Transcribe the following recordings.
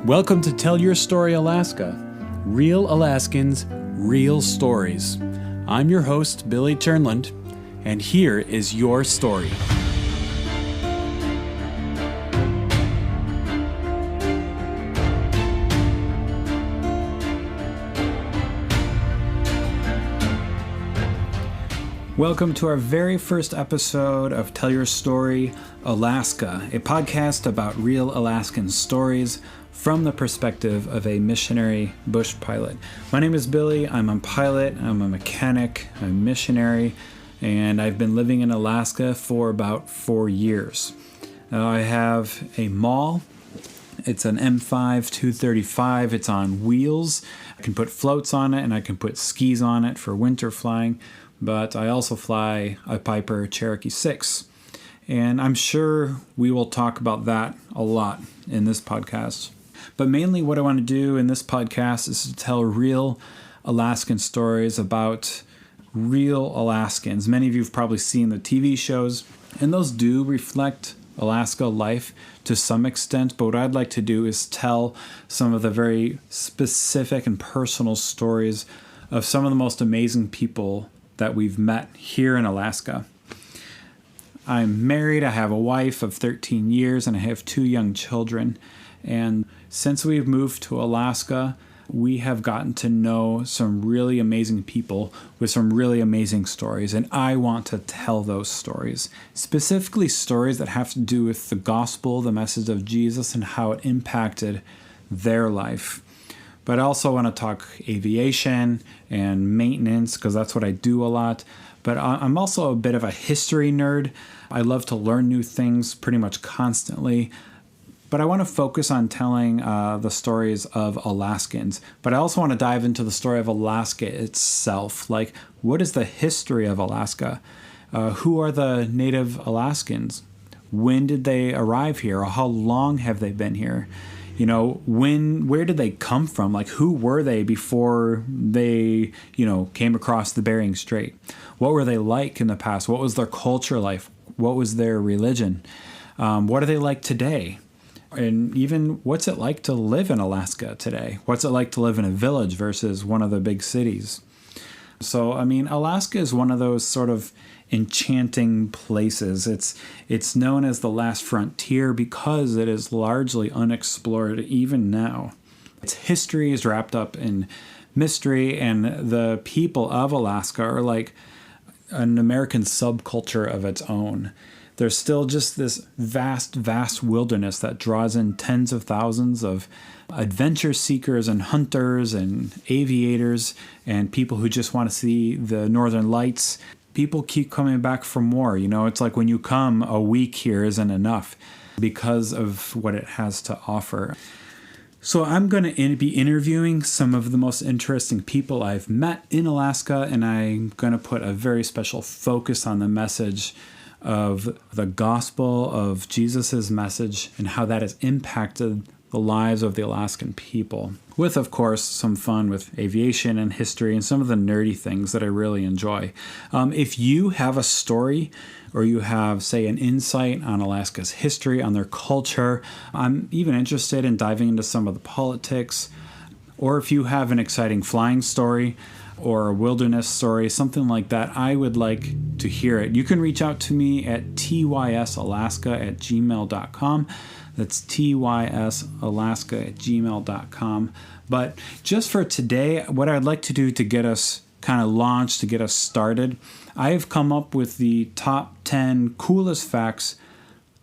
Welcome to Tell Your Story Alaska. Real Alaskans, real stories. I'm your host, Billy Turnland, and here is your story. Welcome to our very first episode of Tell Your Story Alaska, a podcast about real Alaskan stories from the perspective of a missionary bush pilot. My name is Billy. I'm a pilot, I'm a mechanic, I'm a missionary, and I've been living in Alaska for about 4 years. I have a mall. It's an M5 235. It's on wheels. I can put floats on it and I can put skis on it for winter flying, but I also fly a Piper Cherokee 6. And I'm sure we will talk about that a lot in this podcast. But mainly what I want to do in this podcast is to tell real Alaskan stories about real Alaskans. Many of you have probably seen the TV shows, and those do reflect Alaska life to some extent. But what I'd like to do is tell some of the very specific and personal stories of some of the most amazing people that we've met here in Alaska. I'm married, I have a wife of 13 years, and I have 2 young children. And since we've moved to Alaska, we have gotten to know some really amazing people with some really amazing stories. And I want to tell those stories, specifically stories that have to do with the gospel, the message of Jesus, and how it impacted their life. But I also want to talk aviation and maintenance because that's what I do a lot. But I'm also a bit of a history nerd. I love to learn new things pretty much constantly. But I want to focus on telling the stories of Alaskans. But I also want to dive into the story of Alaska itself. Like, what is the history of Alaska? Who are the native Alaskans? When did they arrive here? Or how long have they been here? You know, where did they come from? Like, who were they before they, came across the Bering Strait? What were they like in the past? What was their culture like? What was their religion? What are they like today? And even what's it like to live in Alaska today? What's it like to live in a village versus one of the big cities? So, Alaska is one of those sort of enchanting places. It's known as the last frontier because it is largely unexplored even now. Its history is wrapped up in mystery, and the people of Alaska are like an American subculture of its own. There's still just this vast, vast wilderness that draws in tens of thousands of adventure seekers and hunters and aviators and people who just want to see the northern lights. People keep coming back for more. It's like when you come, a week here isn't enough because of what it has to offer. So I'm going to be interviewing some of the most interesting people I've met in Alaska, and I'm going to put a very special focus on the message of the gospel of Jesus' message and how that has impacted the lives of the Alaskan people, with, of course, some fun with aviation and history and some of the nerdy things that I really enjoy. If you have a story or you have, say, an insight on Alaska's history, on their culture, I'm even interested in diving into some of the politics, or if you have an exciting flying story or a wilderness story, something like that, I would like to hear it. You can reach out to me at tysalaska@gmail.com. That's tysalaska@gmail.com. But just for today, what I'd like to do to get us kind of launched, to get us started, I have come up with the top 10 coolest facts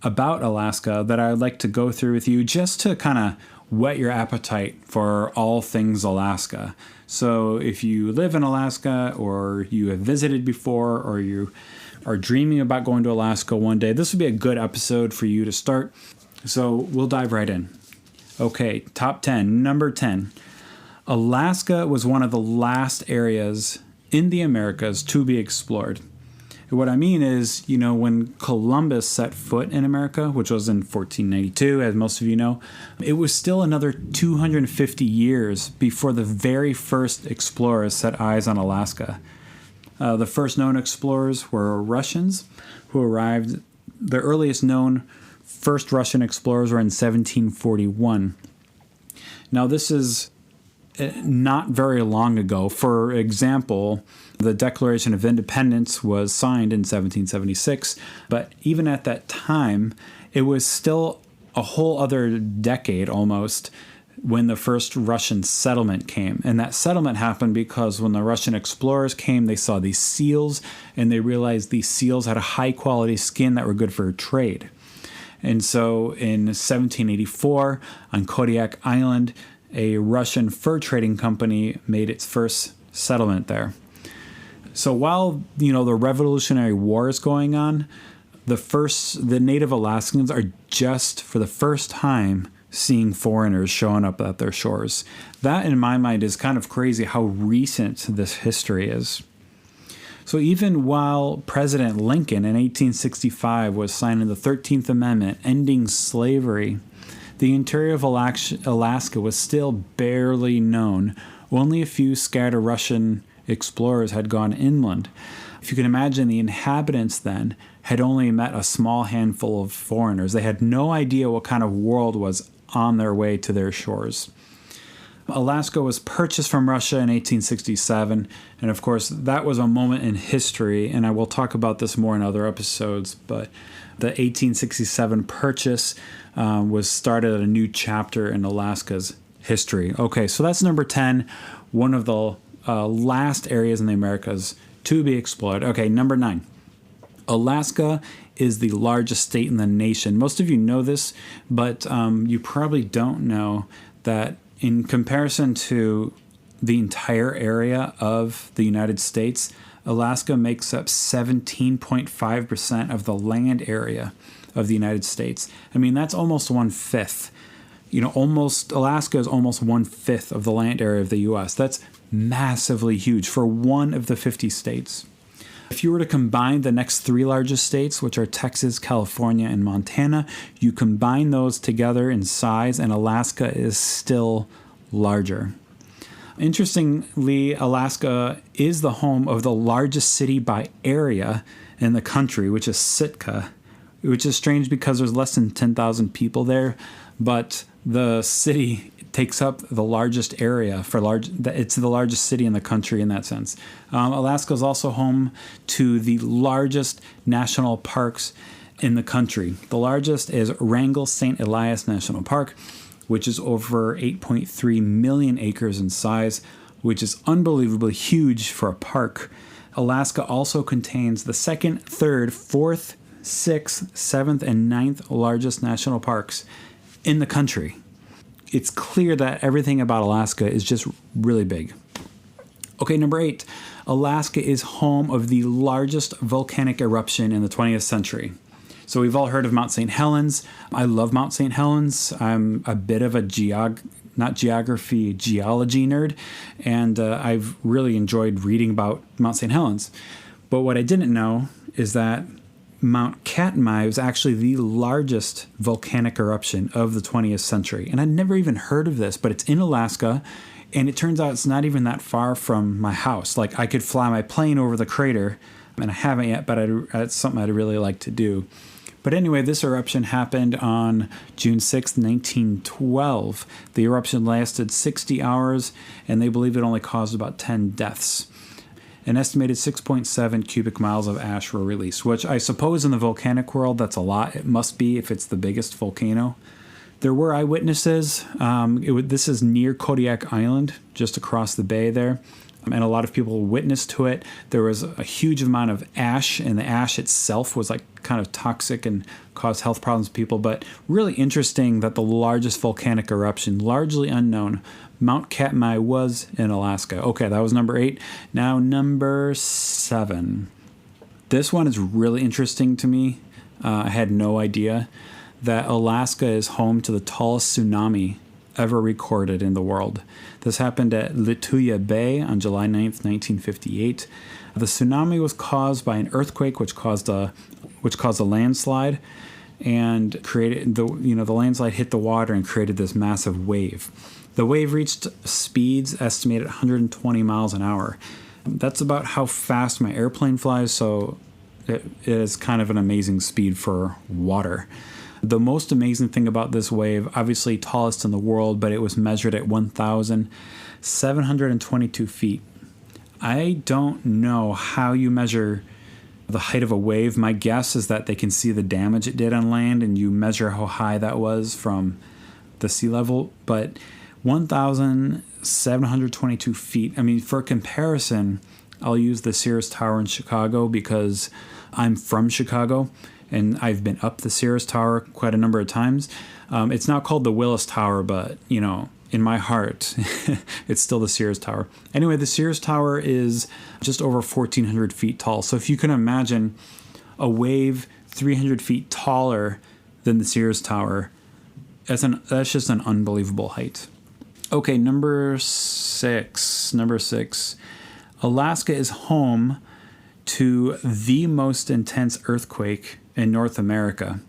about Alaska that I would like to go through with you just to kind of whet your appetite for all things Alaska. So if you live in Alaska, or you have visited before, or you are dreaming about going to Alaska one day, this would be a good episode for you to start. So we'll dive right in. Okay, top 10. Number 10. Alaska was one of the last areas in the Americas to be explored. What I mean is, when Columbus set foot in America, which was in 1492, as most of you know, it was still another 250 years before the very first explorers set eyes on Alaska. The first known explorers were Russians, who arrived. The earliest known first Russian explorers were in 1741. Now, this is not very long ago. For example, the Declaration of Independence was signed in 1776, but even at that time, it was still a whole other decade almost when the first Russian settlement came. And that settlement happened because when the Russian explorers came, they saw these seals, and they realized these seals had a high-quality skin that were good for trade. And so in 1784, on Kodiak Island, a Russian fur trading company made its first settlement there. So while, the Revolutionary War is going on, the native Alaskans are just for the first time seeing foreigners showing up at their shores. That, in my mind, is kind of crazy how recent this history is. So even while President Lincoln in 1865 was signing the 13th Amendment ending slavery, the interior of Alaska was still barely known. Only a few scattered Russian explorers had gone inland. If you can imagine, the inhabitants then had only met a small handful of foreigners. They had no idea what kind of world was on their way to their shores. Alaska was purchased from Russia in 1867, and of course that was a moment in history, and I will talk about this more in other episodes, but the 1867 purchase was started at a new chapter in Alaska's history. Okay, so that's number 10, one of the last areas in the Americas to be explored. Okay, number 9. Alaska is the largest state in the nation. Most of you know this, but you probably don't know that in comparison to the entire area of the United States, Alaska makes up 17.5% of the land area of the United States. I mean, that's almost 1/5. Alaska is almost 1/5 of the land area of the U.S. That's massively huge for one of the 50 states. If you were to combine the next 3 largest states, which are Texas, California, and Montana, you combine those together in size, and Alaska is still larger. Interestingly, Alaska is the home of the largest city by area in the country, which is Sitka, which is strange because there's less than 10,000 people there, but the city takes up the largest area it's the largest city in the country in that sense. Alaska is also home to the largest national parks in the country. The largest is Wrangell St. Elias National Park, which is over 8.3 million acres in size, which is unbelievably huge for a park. Alaska also contains the 2nd, 3rd, 4th, 6th, 7th, and 9th largest national parks in the country. It's clear that everything about Alaska is just really big. Okay, number 8. Alaska is home of the largest volcanic eruption in the 20th century. So we've all heard of Mount St. Helens. I love Mount St. Helens. I'm a bit of a geology nerd, and I've really enjoyed reading about Mount St. Helens. But what I didn't know is that Mount Katmai was actually the largest volcanic eruption of the 20th century. And I'd never even heard of this, but it's in Alaska, and it turns out it's not even that far from my house. Like, I could fly my plane over the crater, and I haven't yet, but it's something I'd really like to do. But anyway, this eruption happened on June 6, 1912. The eruption lasted 60 hours, and they believe it only caused about 10 deaths. An estimated 6.7 cubic miles of ash were released, which I suppose in the volcanic world, that's a lot. It must be if it's the biggest volcano. There were eyewitnesses. This is near Kodiak Island, just across the bay there. And a lot of people witnessed to it. There was a huge amount of ash, and the ash itself was like kind of toxic and caused health problems to people. But really interesting that the largest volcanic eruption, largely unknown, Mount Katmai, was in Alaska. Okay, that was number 8. Now number 7. This one is really interesting to me. I had no idea that Alaska is home to the tallest tsunami ever recorded in the world. This happened at Lituya Bay on July 9th, 1958. The tsunami was caused by an earthquake, which caused a landslide, and created the landslide hit the water and created this massive wave. The wave reached speeds estimated at 120 miles an hour. That's about how fast my airplane flies, so it is kind of an amazing speed for water. The most amazing thing about this wave, obviously tallest in the world, but it was measured at 1,722 feet. I don't know how you measure the height of a wave. My guess is that they can see the damage it did on land, and you measure how high that was from the sea level. But 1,722 feet. I mean, for comparison, I'll use the Sears Tower in Chicago because I'm from Chicago and I've been up the Sears Tower quite a number of times. It's now called the Willis Tower, but, you know, in my heart, it's still the Sears Tower. Anyway, the Sears Tower is just over 1,400 feet tall. So if you can imagine a wave 300 feet taller than the Sears Tower, that's just an unbelievable height. Okay, number six. Alaska is home to the most intense earthquake in North America.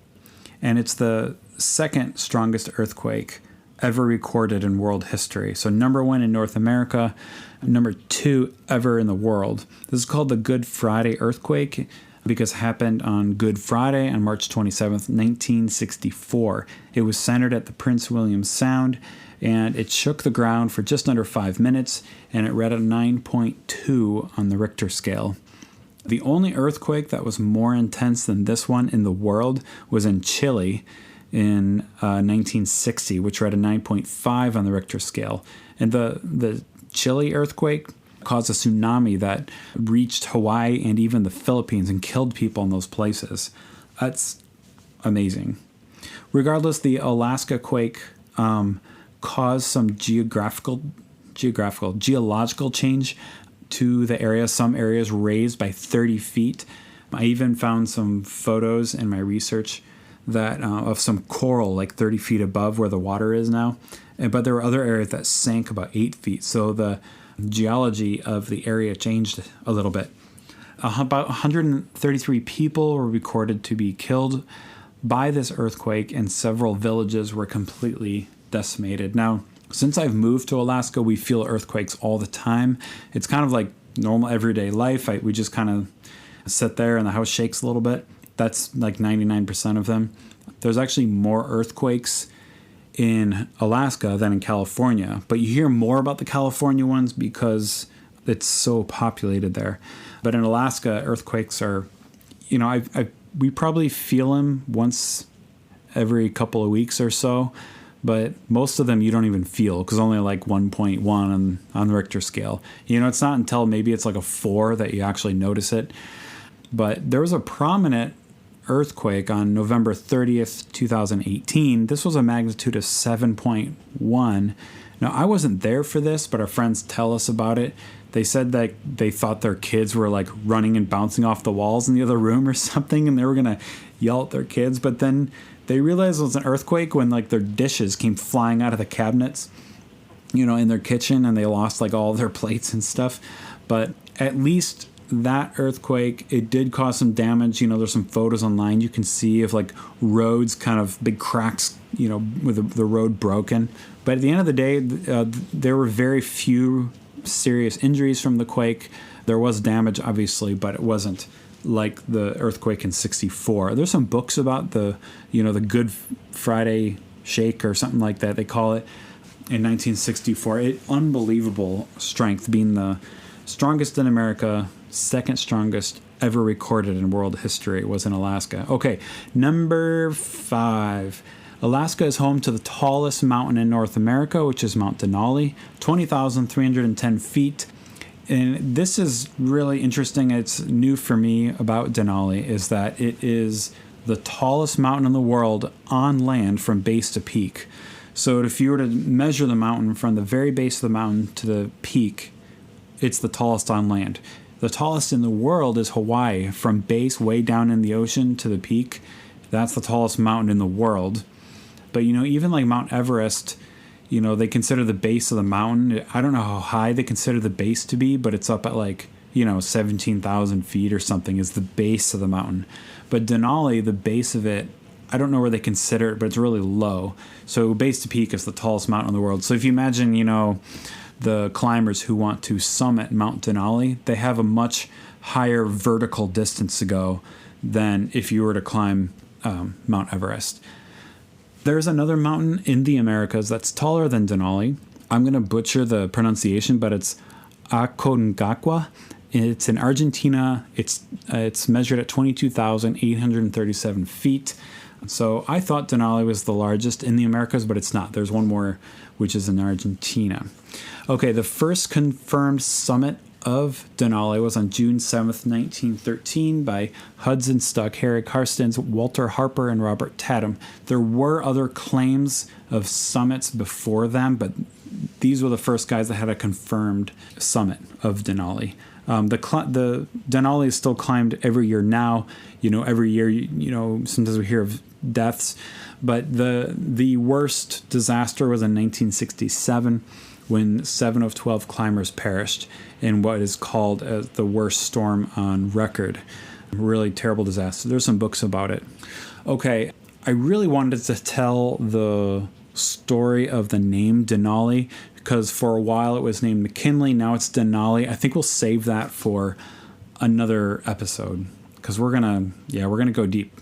And it's the second strongest earthquake ever recorded in world history. So number one in North America, number two ever in the world. This is called the Good Friday earthquake because it happened on Good Friday on March 27th, 1964. It was centered at the Prince William Sound, and it shook the ground for just under 5 minutes, and it read a 9.2 on the Richter scale. The only earthquake that was more intense than this one in the world was in Chile in 1960, which read a 9.5 on the Richter scale. And the Chile earthquake caused a tsunami that reached Hawaii and even the Philippines and killed people in those places. That's amazing. Regardless, the Alaska quake caused some geological change to the area. Some areas raised by 30 feet. I even found some photos in my research that of some coral like 30 feet above where the water is now. But there were other areas that sank about 8 feet. So the geology of the area changed a little bit. About 133 people were recorded to be killed by this earthquake, and several villages were completely decimated. Now, since I've moved to Alaska, we feel earthquakes all the time. It's kind of like normal everyday life. We just kind of sit there and the house shakes a little bit. That's like 99% of them. There's actually more earthquakes in Alaska than in California, but you hear more about the California ones because it's so populated there. But in Alaska, earthquakes are, you know, we probably feel them once every couple of weeks or so, but most of them you don't even feel because only like 1.1 on the Richter scale. You know, it's not until maybe it's like a 4 that you actually notice it. But there was a prominent earthquake on November 30th, 2018. This was a magnitude of 7.1. Now, I wasn't there for this, but our friends tell us about it. They said that they thought their kids were like running and bouncing off the walls in the other room or something, and they were going to yell at their kids. But then they realized it was an earthquake when like their dishes came flying out of the cabinets, you know, in their kitchen, and they lost like all their plates and stuff. But at least that earthquake, it did cause some damage. You know, there's some photos online you can see of like roads, kind of big cracks, you know, with the road broken. But at the end of the day, there were very few serious injuries from the quake. There was damage, obviously, but it wasn't like the earthquake in 64. There's some books about the Good Friday shake or something like that, they call it, in 1964. Unbelievable strength, being the strongest in America, second strongest ever recorded in world history was in Alaska. Okay, number 5. Alaska is home to the tallest mountain in North America, which is Mount Denali, 20,310 feet. And this is really interesting. It's new for me about Denali is that it is the tallest mountain in the world on land from base to peak. So if you were to measure the mountain from the very base of the mountain to the peak, it's the tallest on land. The tallest in the world is Hawaii, from base way down in the ocean to the peak. That's the tallest mountain in the world. But, you know, even like Mount Everest, you know, they consider the base of the mountain. I don't know how high they consider the base to be, but it's up at like, you know, 17,000 feet or something is the base of the mountain. But Denali, the base of it, I don't know where they consider it, but it's really low. So base to peak is the tallest mountain in the world. So if you imagine, you know, the climbers who want to summit Mount Denali, they have a much higher vertical distance to go than if you were to climb Mount Everest. There's another mountain in the Americas that's taller than Denali. I'm going to butcher the pronunciation, but it's Aconcagua. It's in Argentina. It's measured at 22,837 feet. So I thought Denali was the largest in the Americas, but it's not. There's one more, which is in Argentina. Okay, the first confirmed summit of Denali was on June 7th, 1913 by Hudson Stuck, Harry Karstens, Walter Harper, and Robert Tatum. There were other claims of summits before them, but these were the first guys that had a confirmed summit of Denali. The Denali is still climbed every year now. Every year, sometimes we hear of deaths, but the worst disaster was in 1967 when 7 of 12 climbers perished in what is called the worst storm on record. Really terrible disaster. There's some books about it. Okay, I really wanted to tell the story of the name Denali because for a while it was named McKinley. Now it's Denali. I think we'll save that for another episode because we're gonna go deep.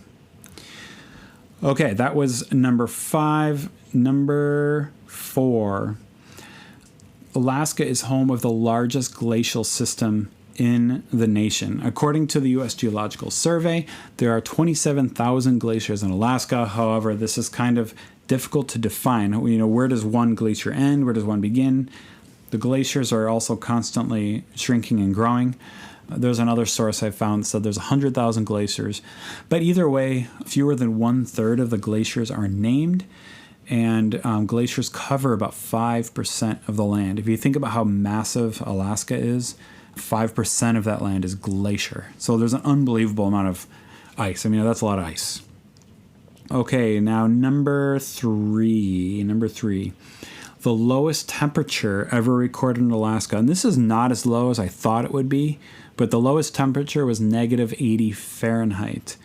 Okay, that was number 5. Number 4. Alaska is home of the largest glacial system in the nation. According to the U.S. Geological Survey, there are 27,000 glaciers in Alaska. However, this is kind of difficult to define. Where does one glacier end? Where does one begin? The glaciers are also constantly shrinking and growing. There's another source I found that said there's 100,000 glaciers. But either way, fewer than 1/3 of the glaciers are named. And glaciers cover about 5% of the land. If you think about how massive Alaska is, 5% of that land is glacier. So there's an unbelievable amount of ice. That's a lot of ice. Okay, now number 3. The lowest temperature ever recorded in Alaska. And this is not as low as I thought it would be, but the lowest temperature was -80 Fahrenheit.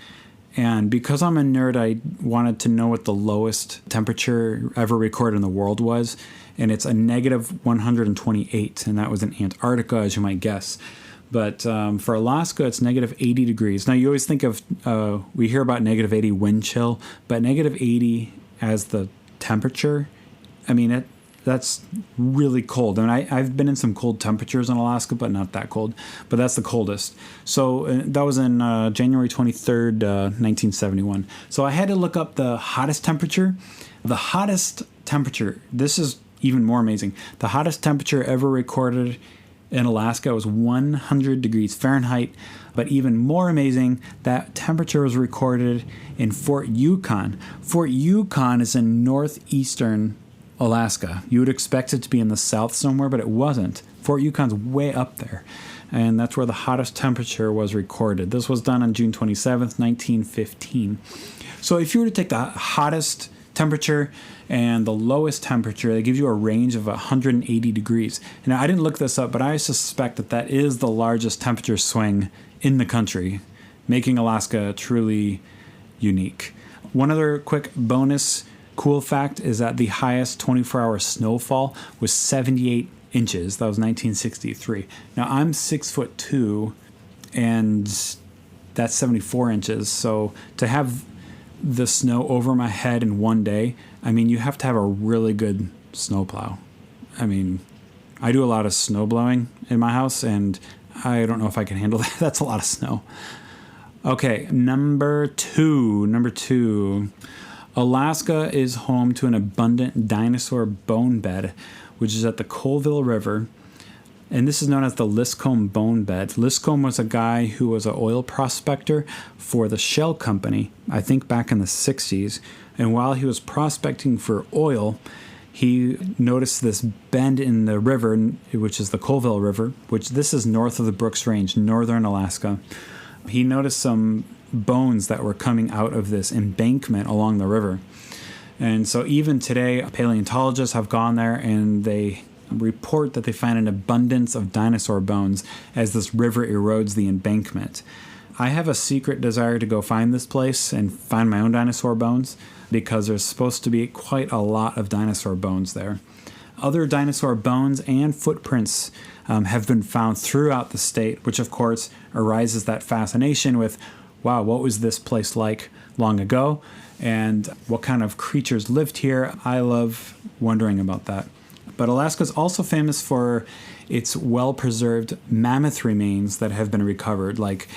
And because I'm a nerd, I wanted to know what the lowest temperature ever recorded in the world was. And it's a -128. And that was in Antarctica, as you might guess. But for Alaska, it's -80 degrees. Now, you always think of, we hear about -80 wind chill, but -80 as the temperature, that's really cold. I've been in some cold temperatures in Alaska, but not that cold. But that's the coldest. So that was in January 23rd, 1971. So I had to look up the hottest temperature. The hottest temperature, this is even more amazing. The hottest temperature ever recorded in Alaska was 100 degrees Fahrenheit. But even more amazing, that temperature was recorded in Fort Yukon. Fort Yukon is in northeastern Alaska. You would expect it to be in the south somewhere, but it wasn't. Fort Yukon's way up there, and that's where the hottest temperature was recorded. This was done on June 27th, 1915. So if you were to take the hottest temperature and the lowest temperature, they give you a range of 180 degrees. Now, I didn't look this up, but I suspect that is the largest temperature swing in the country, making Alaska truly unique. One other quick bonus cool fact is that the highest 24-hour snowfall was 78 inches. That was 1963. Now, I'm 6'2", and that's 74 inches. So to have the snow over my head in one day, you have to have a really good snowplow. I do a lot of snow blowing in my house, and I don't know if I can handle that. That's a lot of snow. Okay, number two. Alaska is home to an abundant dinosaur bone bed, which is at the Colville River, and this is known as the Liscombe bone bed. Liscombe was a guy who was an oil prospector for the Shell Company, I think back in the 60s, and while he was prospecting for oil, he noticed this bend in the river, which is the Colville River, which this is north of the Brooks Range, northern Alaska. He noticed some bones that were coming out of this embankment along the river. And so even today, paleontologists have gone there and they report that they find an abundance of dinosaur bones as this river erodes the embankment. I have a secret desire to go find this place and find my own dinosaur bones because there's supposed to be quite a lot of dinosaur bones there. Other dinosaur bones and footprints have been found throughout the state, which of course arises that fascination with wow, what was this place like long ago? And what kind of creatures lived here? I love wondering about that. But Alaska is also famous for its well-preserved mammoth remains that have been recovered. Like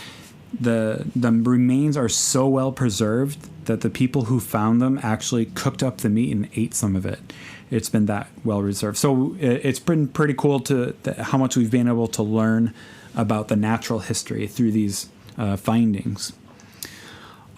the remains are so well preserved that the people who found them actually cooked up the meat and ate some of it. It's been that well reserved. So it's been pretty cool to how much we've been able to learn about the natural history through these findings.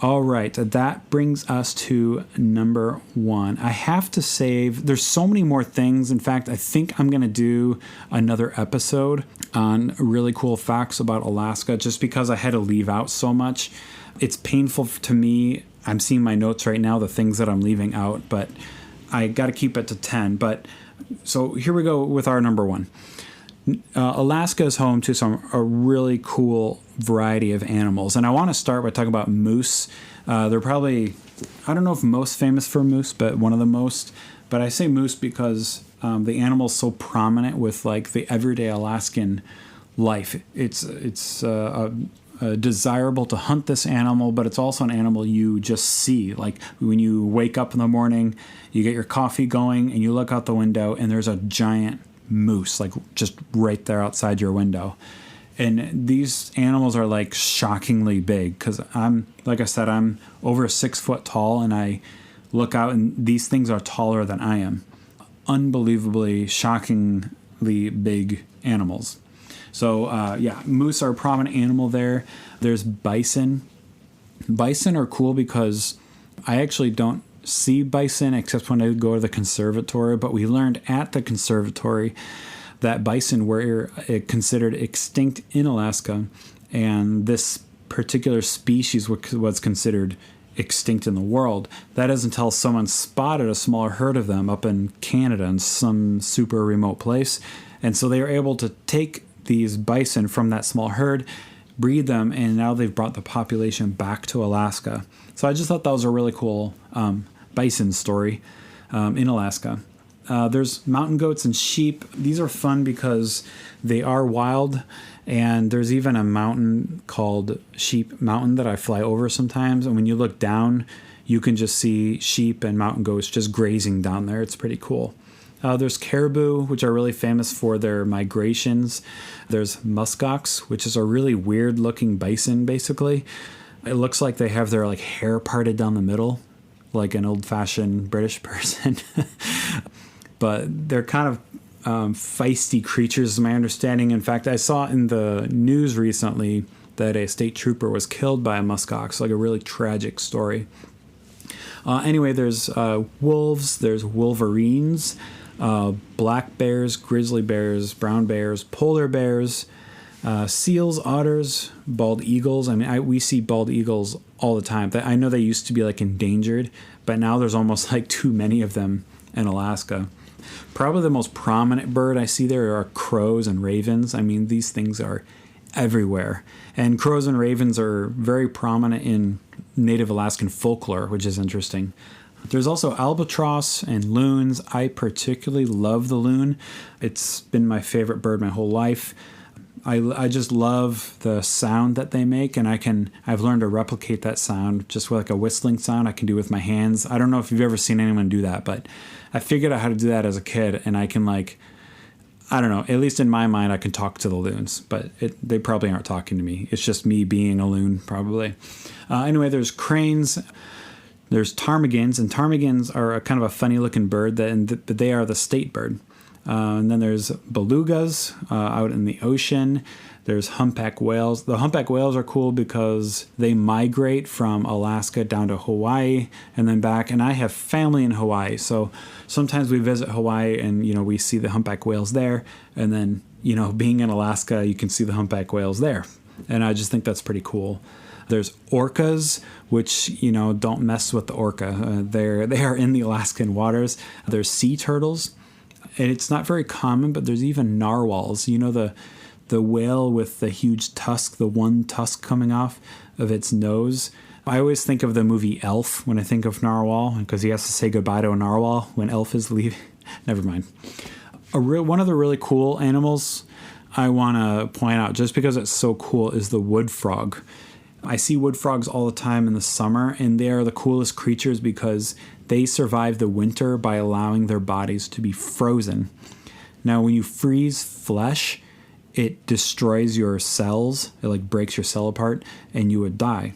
All right, that brings us to number 1. I have to save, there's so many more things. In fact, I think I'm going to do another episode on really cool facts about Alaska just because I had to leave out so much. It's painful to me. I'm seeing my notes right now, the things that I'm leaving out, but I got to keep it to 10. But so here we go with our number 1. Alaska is home to a really cool variety of animals. And I want to start by talking about moose. They're probably, I don't know if most famous for moose, but one of the most. But I say moose because the animal's so prominent with like the everyday Alaskan life. It's desirable to hunt this animal, but it's also an animal you just see. Like when you wake up in the morning, you get your coffee going and you look out the window and there's a giant moose like just right there outside your window. And these animals are like shockingly big because I'm over 6 foot tall and I look out and these things are taller than I am. Unbelievably, shockingly big animals. So moose are a prominent animal there. There's bison. Bison are cool because I actually don't see bison except when I go to the conservatory, but we learned at the conservatory that bison were considered extinct in Alaska, and this particular species was considered extinct in the world. That is until someone spotted a smaller herd of them up in Canada in some super remote place, and so they were able to take these bison from that small herd, breed them, and now they've brought the population back to Alaska. So I just thought that was a really cool bison story in Alaska. There's mountain goats and sheep. These are fun because they are wild, and there's even a mountain called Sheep Mountain that I fly over sometimes, and when you look down, you can just see sheep and mountain goats just grazing down there. It's pretty cool. There's caribou, which are really famous for their migrations. There's muskox, which is a really weird-looking bison, basically. It looks like they have their like hair parted down the middle, like an old-fashioned British person. But they're kind of feisty creatures, is my understanding. In fact, I saw in the news recently that a state trooper was killed by a muskox, like a really tragic story. Anyway, there's wolves, there's wolverines, black bears, grizzly bears, brown bears, polar bears, seals, otters, bald eagles. I mean, we see bald eagles all the time. I know they used to be like endangered, but now there's almost like too many of them in Alaska. Probably the most prominent bird I see there are crows and ravens. I mean, these things are everywhere. And crows and ravens are very prominent in Native Alaskan folklore, which is interesting. There's also albatross and loons. I particularly love the loon. It's been my favorite bird my whole life. I just love the sound that they make, and I've learned to replicate that sound just with like a whistling sound I can do with my hands. I don't know if you've ever seen anyone do that, but I figured out how to do that as a kid, and I can I don't know, at least in my mind, I can talk to the loons, but they probably aren't talking to me. It's just me being a loon, probably. Anyway, there's cranes, there's ptarmigans, and ptarmigans are a kind of a funny-looking bird, but they are the state bird. And then there's belugas out in the ocean. There's humpback whales. The humpback whales are cool because they migrate from Alaska down to Hawaii and then back. And I have family in Hawaii, so sometimes we visit Hawaii and, we see the humpback whales there. And then, being in Alaska, you can see the humpback whales there. And I just think that's pretty cool. There's orcas, which, don't mess with the orca. They are in the Alaskan waters. There's sea turtles. And it's not very common, but there's even narwhals. The whale with the huge tusk, the one tusk coming off of its nose. I always think of the movie Elf when I think of narwhal, because he has to say goodbye to a narwhal when Elf is leaving. Never mind. One of the really cool animals I want to point out, just because it's so cool, is the wood frog. I see wood frogs all the time in the summer, and they are the coolest creatures because they survive the winter by allowing their bodies to be frozen. Now, when you freeze flesh, it destroys your cells. It like breaks your cell apart, and you would die.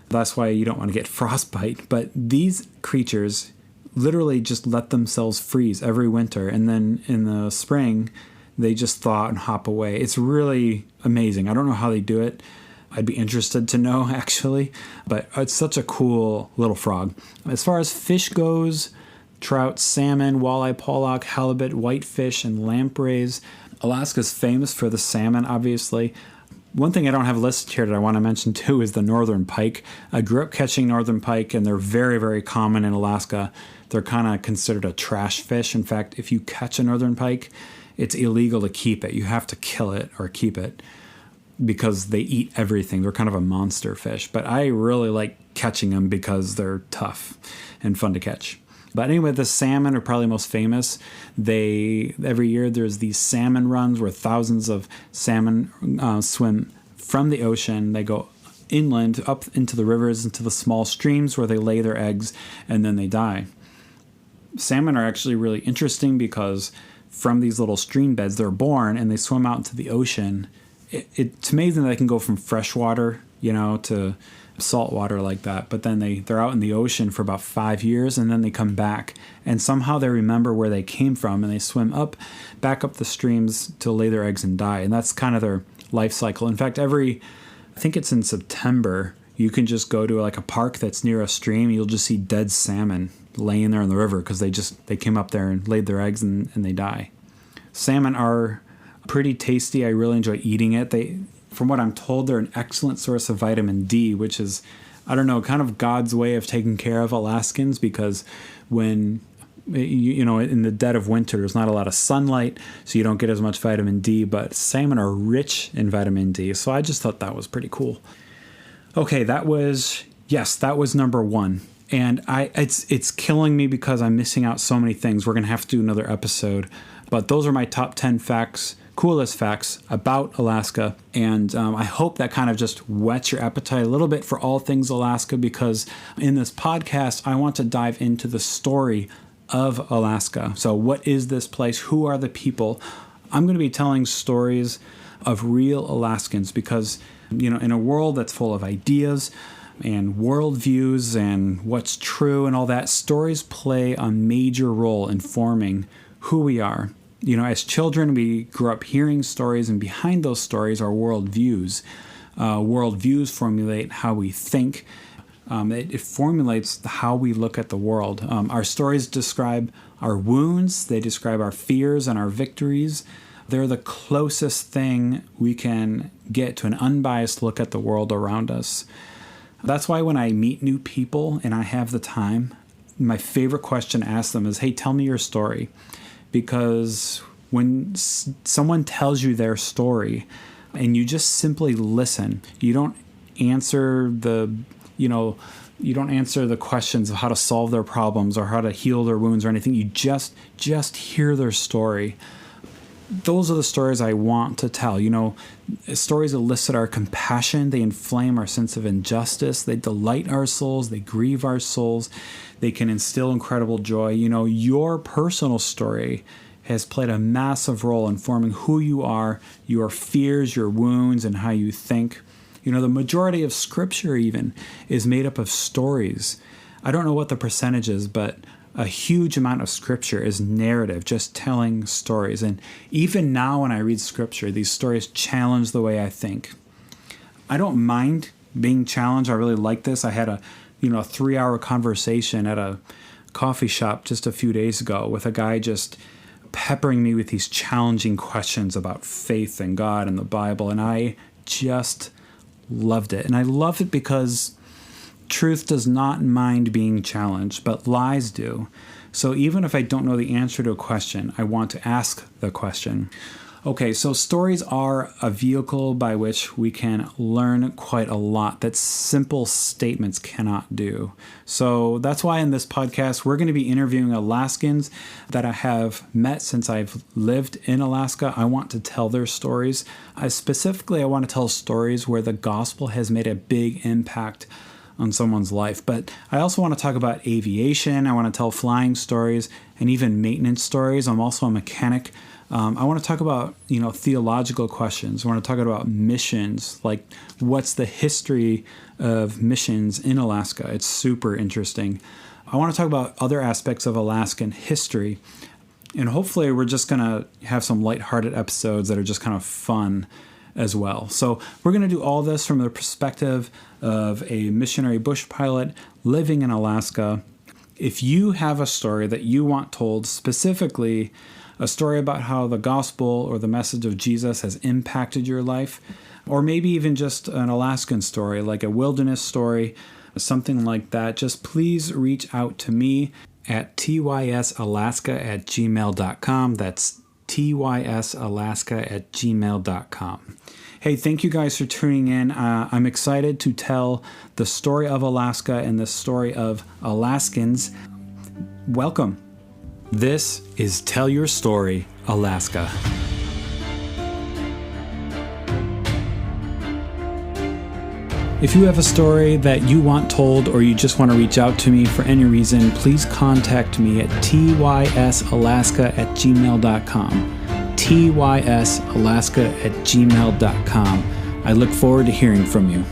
That's why you don't want to get frostbite. But these creatures literally just let themselves freeze every winter, and then in the spring, they just thaw and hop away. It's really amazing. I don't know how they do it. I'd be interested to know, actually, but it's such a cool little frog. As far as fish goes, trout, salmon, walleye, pollock, halibut, whitefish, and lampreys. Alaska's famous for the salmon, obviously. One thing I don't have listed here that I want to mention too is the northern pike. I grew up catching northern pike, and they're very, very common in Alaska. They're kind of considered a trash fish. In fact, if you catch a northern pike, it's illegal to keep it. You have to kill it or keep it, because they eat everything. They're kind of a monster fish. But I really like catching them because they're tough and fun to catch. But anyway, the salmon are probably most famous. Every year there's these salmon runs where thousands of salmon swim from the ocean. They go inland, up into the rivers, into the small streams where they lay their eggs, and then they die. Salmon are actually really interesting because from these little stream beds, they're born and they swim out into the ocean. It's amazing that they can go from freshwater, to salt water like that. But then they're out in the ocean for about 5 years, and then they come back. And somehow they remember where they came from, and they swim back up the streams to lay their eggs and die. And that's kind of their life cycle. In fact, I think it's in September, you can just go to like a park that's near a stream. You'll just see dead salmon laying there in the river because they came up there and laid their eggs and they die. Salmon are pretty tasty. I really enjoy eating it. From what I'm told, they're an excellent source of vitamin D, which is, I don't know, kind of God's way of taking care of Alaskans, because when, in the dead of winter, there's not a lot of sunlight, so you don't get as much vitamin D, but salmon are rich in vitamin D. So I just thought that was pretty cool. Okay, that was number one. And it's killing me because I'm missing out so many things. We're going to have to do another episode. But those are my top 10 coolest facts about Alaska. And I hope that kind of just whets your appetite a little bit for all things Alaska, because in this podcast, I want to dive into the story of Alaska. So what is this place? Who are the people? I'm going to be telling stories of real Alaskans because, in a world that's full of ideas and worldviews and what's true and all that, stories play a major role in forming who we are. As children, we grew up hearing stories, and behind those stories are worldviews. Worldviews formulate how we think. It formulates how we look at the world. Our stories describe our wounds. They describe our fears and our victories. They're the closest thing we can get to an unbiased look at the world around us. That's why when I meet new people and I have the time, my favorite question to ask them is, hey, tell me your story. Because when someone tells you their story and you just simply listen, you don't answer the questions of how to solve their problems or how to heal their wounds or anything. You just hear their story. Those are the stories I want to tell. Stories elicit our compassion. They inflame our sense of injustice. They delight our souls. They grieve our souls. They can instill incredible joy. Your personal story has played a massive role in forming who you are, your fears, your wounds, and how you think. The majority of Scripture even is made up of stories. I don't know what the percentage is, but a huge amount of Scripture is narrative, just telling stories. And even now when I read Scripture, these stories challenge the way I think. I don't mind being challenged. I really like this. I had a 3-hour conversation at a coffee shop just a few days ago with a guy just peppering me with these challenging questions about faith and God and the Bible. And I just loved it. And I love it because truth does not mind being challenged, but lies do. So even if I don't know the answer to a question, I want to ask the question. Okay, so stories are a vehicle by which we can learn quite a lot that simple statements cannot do. So that's why in this podcast, we're going to be interviewing Alaskans that I have met since I've lived in Alaska. I want to tell their stories. I want to tell stories where the gospel has made a big impact on someone's life. But I also want to talk about aviation. I want to tell flying stories and even maintenance stories. I'm also a mechanic. I want to talk about, theological questions. I want to talk about missions, like what's the history of missions in Alaska. It's super interesting. I want to talk about other aspects of Alaskan history. And hopefully we're just going to have some lighthearted episodes that are just kind of fun as well. So we're going to do all this from the perspective of a missionary bush pilot living in Alaska. If you have a story that you want told, specifically a story about how the gospel or the message of Jesus has impacted your life, or maybe even just an Alaskan story, like a wilderness story, something like that, just please reach out to me at tysalaska@gmail.com. That's tysalaska@gmail.com. Hey, thank you guys for tuning in. I'm excited to tell the story of Alaska and the story of Alaskans. Welcome. This is Tell Your Story, Alaska. If you have a story that you want told or you just want to reach out to me for any reason, please contact me at tysalaska@gmail.com. tysalaska@gmail.com. I look forward to hearing from you.